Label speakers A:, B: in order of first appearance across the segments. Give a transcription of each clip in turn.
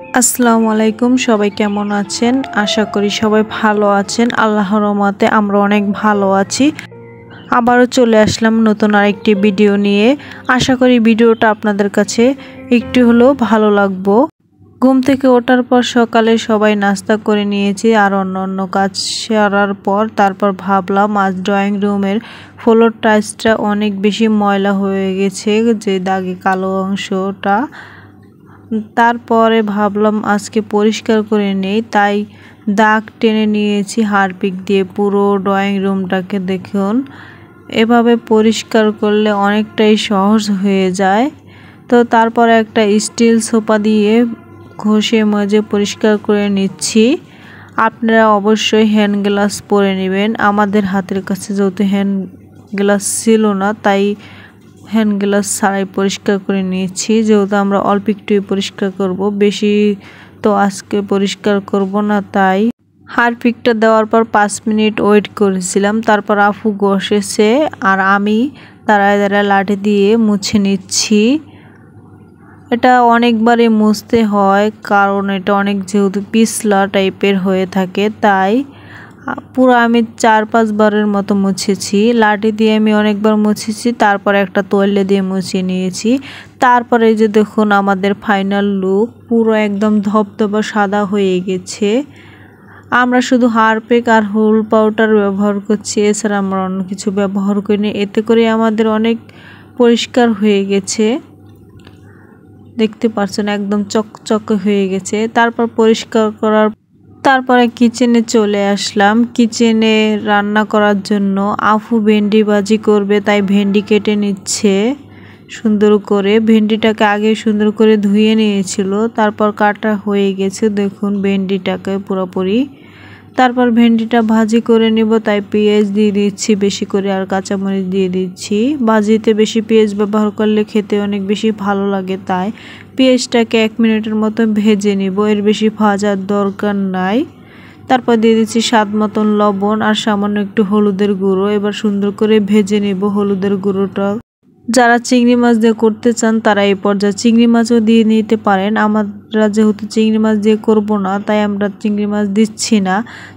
A: আসসালামু আলাইকুম, সবাই কেমন আছেন? আশা করি সবাই ভালো আছেন। আল্লাহর রহমতে আমরা অনেক ভালো আছি। আবারও চলে আসলাম নতুন আরেকটি ভিডিও নিয়ে। আশা করি ভিডিওটা আপনাদের কাছে একটু হলেও ভালো লাগবে। ঘুম থেকে ওঠার পর সকালে সবাই নাস্তা করে নিয়েছি আর অন্য কাজ সারার পর তারপর ভাবলাম আজ ড্রয়িং রুমের ফ্লোর টাইলসটা অনেক বেশি ময়লা হয়ে গেছে, যে দাগে কালো অংশটা। তারপরে ভাবলাম আজকে পরিষ্কার করে নেই, তাই দাগ টেনে নিয়েছি হারপিক দিয়ে পুরো ড্রয়িং রুমটাকে। দেখুন, এভাবে পরিষ্কার করলে অনেকটাই সহজ হয়ে যায়। তো তারপরে একটা স্টিল সোপা দিয়ে ঘষে মজে পরিষ্কার করে নিচ্ছি। আপনারা অবশ্যই হ্যান্ড গ্লাভস পরে নেবেন। আমাদের হাতের কাছে যেহেতু হ্যান্ড গ্লাভস ছিল না, তাই হ্যান্ড গ্লাভস ছাড়াই পরিষ্কার করে নিয়েছি। যেহেতু আমরা অল্প একটুই পরিষ্কার করব, বেশি তো আজকে পরিষ্কার করব না। তাই হারপিকটা দেওয়ার পর 5 মিনিট ওয়েট করেছিলাম। তারপর আফু ঘষেছে আর আমি দাঁড়ায় লাঠি দিয়ে মুছে নিচ্ছি। এটা অনেকবারই মুছতে হয়, কারণ এটা অনেক যেহেতু পিছলা টাইপের হয়ে থাকে, তাই পুরো আমি 4-5 বারের মতো মুছেছি। লাঠি দিয়ে আমি অনেকবার মুছেছি, তারপর একটা তোয়ালে দিয়ে মুছে নিয়েছি। তারপরে যে দেখুন আমাদের ফাইনাল লুক, পুরো একদম ধবধবা সাদা হয়ে গেছে। আমরা শুধু হারপিক আর হুল পাউডার ব্যবহার করছি, এছাড়া আমরা অন্য কিছু ব্যবহার করিনি। এতে করে আমাদের অনেক পরিষ্কার হয়ে গেছে, দেখতে পাচ্ছেন একদম চকচকে হয়ে গেছে। তারপর পরিষ্কার করার তারপরে কিচেনে চলে আসলাম। কিচেনে রান্না করার জন্য আফু ভেন্ডি ভাজি করবে, তাই ভেন্ডি কেটে নিচ্ছে সুন্দর করে। ভেন্ডিটাকে আগে সুন্দর করে ধুয়ে নিয়েছিল, তারপর কাটা হয়ে গেছে দেখুন ভেন্ডিটাকে পুরোপুরি। তারপর ভেন্ডিটা ভাজি করে নিব, তাই পেঁয়াজ দিয়ে দিচ্ছি বেশি করে আর কাঁচামরিচ দিয়ে দিচ্ছি। ভাজিতে বেশি পেঁয়াজ ব্যবহার করলে খেতে অনেক বেশি ভালো লাগে, তাই পেঁয়াজটাকে 1 মিনিটের মতো ভেজে নিব, এর বেশি ভাজার দরকার নাই। তারপর দিয়ে দিচ্ছি স্বাদ মতন লবণ আর সামান্য একটু হলুদের গুঁড়ো। এবার সুন্দর করে ভেজে নিব হলুদের গুঁড়োটা। যারা চিংড়ি মাছ দিয়ে করতে চান তারা এই পর্যায়ে চিংড়ি মাছও দিয়ে নিতে পারেন। আমরা যেহেতু চিংড়ি মাছ দিয়ে করব না, তাই আমরা চিংড়ি মাছ দিচ্ছি না।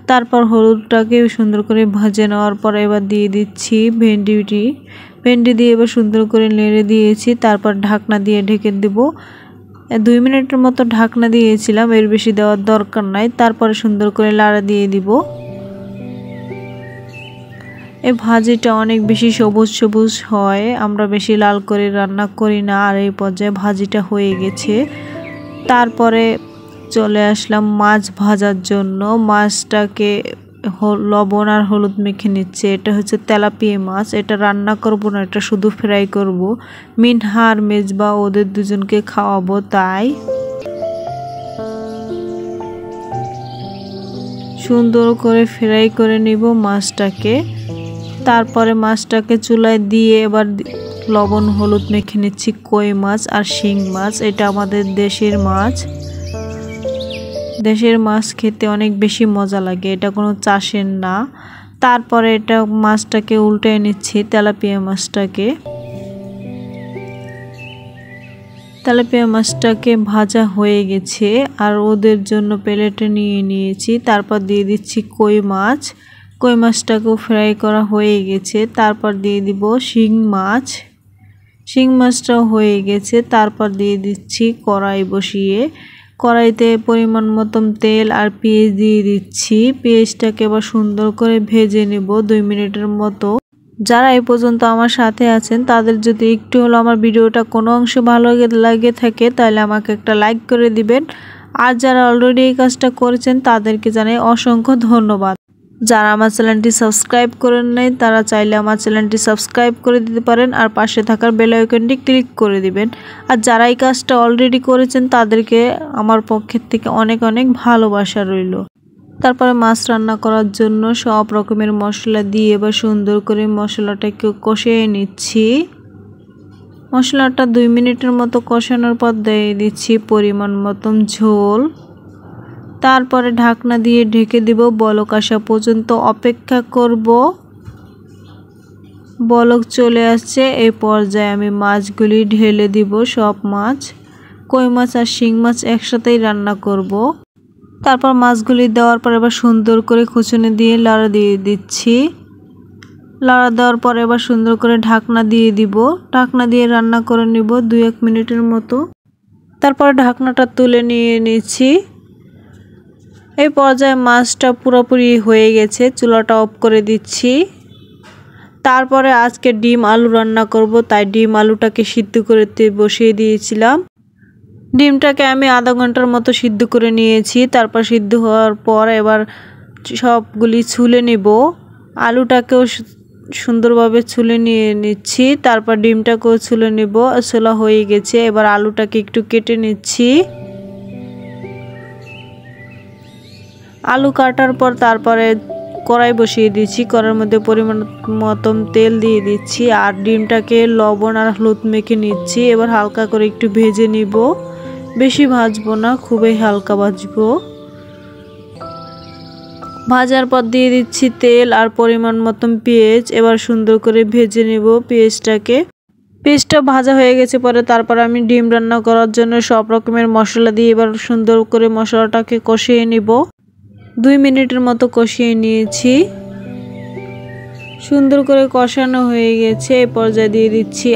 A: তারপর হলুদটাকে সুন্দর করে ভেজে নেওয়ার পর এবার দিয়ে দিচ্ছি ভেন্ডি দিয়ে এবার সুন্দর করে নেড়ে দিয়েছি। তারপর ঢাকনা দিয়ে ঢেকে দেব। 2 মিনিটের মতো ঢাকনা দিয়েছিলাম, এর বেশি দেওয়ার দরকার নাই। তারপরে সুন্দর করে লাড়া দিয়ে দিব। এই ভাজিটা অনেক বেশি সবুজ হয়, আমরা বেশি লাল করে রান্না করি না। আর এই পর্যায়ে ভাজিটা হয়ে গেছে। তারপরে চলে আসলাম মাছ ভাজার জন্য। মাছটাকে লবণ আর হলুদ মেখে নিচ্ছে। এটা হচ্ছে তেলাপিয়া মাছ, এটা রান্না করব না, এটা শুধু ফ্রাই করব। মিনহা আর মেজবা ওদের দুজনকে খাওয়াবো, তাই সুন্দর করে ফ্রাই করে নিব মাছটাকে। তারপরে মাছটাকে চুলায় দিয়ে এবার লবণ হলুদ মেখে নিচ্ছি কই মাছ আর শিং মাছ। এটা আমাদের দেশের মাছ। দেশের মাছ খেতে অনেক বেশি মজা লাগে, এটা কোনো চাষের না। তারপরে এটা মাছটাকে উল্টে নিচ্ছি, তেলাপিয়া মাছটাকে ভাজা হয়ে গেছে আর ওদের জন্য প্লেটে নিয়ে নিয়েছি। তারপর দিয়ে দিচ্ছি কই মাছটাকেও ফ্রাই করা হয়ে গেছে। তারপর দিয়ে দিব শিং মাছটাও হয়ে গেছে। তারপর দিয়ে দিচ্ছি কড়াই বসিয়ে, কড়াইতে পরিমাণ মতন তেল আর পেঁয়াজ দিয়ে দিচ্ছি। পেঁয়াজটাকে এবার সুন্দর করে ভেজে নেব 2 মিনিটের মতো। যারা এই পর্যন্ত আমার সাথে আছেন তাদের যদি একটু হলো আমার ভিডিওটা কোনো অংশে ভালো লাগে থাকে, তাহলে আমাকে একটা লাইক করে দিবেন। আর যারা অলরেডি এই কাজটা করেছেন তাদেরকে জানাই অসংখ্য ধন্যবাদ। যারা আমার চ্যানেলটি সাবস্ক্রাইব করেন নাই তারা চাইলে আমার চ্যানেলটি সাবস্ক্রাইব করে দিতে পারেন আর পাশে থাকার বেল আইকনটি ক্লিক করে দিবেন। আর যারা এই কাজটা অলরেডি করেছেন তাদেরকে আমার পক্ষের থেকে অনেক ভালোবাসা রইল। তারপরে মাছ রান্না করার জন্য সব রকমের মশলা দিয়ে এবার সুন্দর করে মশলাটাকে কষিয়ে নিচ্ছি। মশলাটা 2 মিনিটের মতো কষানোর পর দিয়ে দিচ্ছি পরিমাণ মতন ঝোল। তারপরে ঢাকনা দিয়ে ঢেকে দিব, বলক আসা পর্যন্ত অপেক্ষা করব। বলক চলে আসছে, এই পর্যায়ে আমি মাছগুলি ঢেলে দিব। সব মাছ কই মাছ আর শিং মাছ একসাথেই রান্না করব। তারপর মাছগুলি দেওয়ার পর এবার সুন্দর করে খুঁচুনি দিয়ে লাড়া দিয়ে দিচ্ছি। লাড়া দেওয়ার পর এবার সুন্দর করে ঢাকনা দিয়ে দিব। ঢাকনা দিয়ে রান্না করে নিব 2-1 মিনিটের মতো। তারপর ঢাকনাটা তুলে নিয়ে নিচ্ছি। এই পর্যায়ে মাছটা পুরোপুরি হয়ে গেছে, চুলাটা অফ করে দিচ্ছি। তারপরে আজকে ডিম আলু রান্না করব, তাই ডিম আলুটাকে সিদ্ধ করতে বসিয়ে দিয়েছিলাম। ডিমটাকে আমি আধা ঘন্টার মতো সিদ্ধ করে নিয়েছি। তারপর সিদ্ধ হওয়ার পর এবার সবগুলি ছুলে নেব। আলুটাকেও সুন্দরভাবে ছুলে নিয়ে নিচ্ছি। তারপর ডিমটাকেও ছুলে নেব। ছোলা হয়ে গেছে, এবার আলুটাকে একটু কেটে নিচ্ছি। আলু কাটার পর তারপরে কড়াই বসিয়ে দিচ্ছি। কড়াইয়ের মধ্যে পরিমাণ মতন তেল দিয়ে দিচ্ছি আর ডিমটাকে লবণ আর হলুদ মেখে নিচ্ছি। এবার হালকা করে একটু ভেজে নিব, বেশি ভাজবো না, খুবই হালকা ভাজবো। ভাজার পর দিয়ে দিচ্ছি তেল আর পরিমাণ মতন পেঁয়াজ। এবার সুন্দর করে ভেজে নেব পেঁয়াজটা ভাজা হয়ে গেছে পরে তারপর আমি ডিম রান্না করার জন্য সব রকমের মশলা দিয়ে এবার সুন্দর করে মশলাটাকে কষিয়ে নিব। 2 মিনিটের মতো কষিয়ে নিয়েছি। সুন্দর করে কষানো হয়ে গেছে। এই পর্যায়ে দিয়ে দিচ্ছি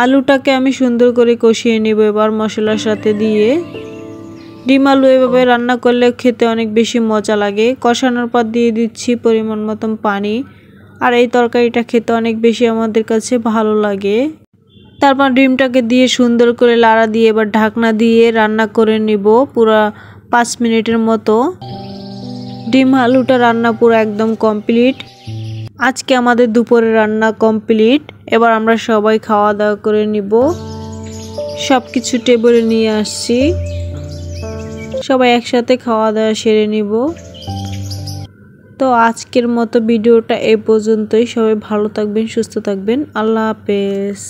A: আলুটাকে আমি সুন্দর করে কষিয়ে নিব এবার মশলার সাথে দিয়ে। ডিম আলু এভাবে রান্না করলে খেতে অনেক বেশি মজা লাগে। কষানোর পর দিয়ে দিচ্ছি পরিমাণ মতন পানি। আর এই তরকারিটা খেতে অনেক বেশি আমাদের কাছে ভালো লাগে। তারপর ডিমটাকে দিয়ে সুন্দর করে লাড়া দিয়ে এবার ঢাকনা দিয়ে রান্না করে নিব পুরো 5 মিনিটের মতো। ডিম আলুটা রান্না পুরো একদম কমপ্লিট। আজকে আমাদের দুপুরে রান্না কমপ্লিট। এবার আমরা সবাই খাওয়া দাওয়া করে নিব। সব কিছু টেবিলে নিয়ে আসছি, সবাই একসাথে খাওয়া দাওয়া সেরে নিব। তো আজকের মতো ভিডিওটা এই পর্যন্তই। সবাই ভালো থাকবেন, সুস্থ থাকবেন। আল্লাহ হাফেজ।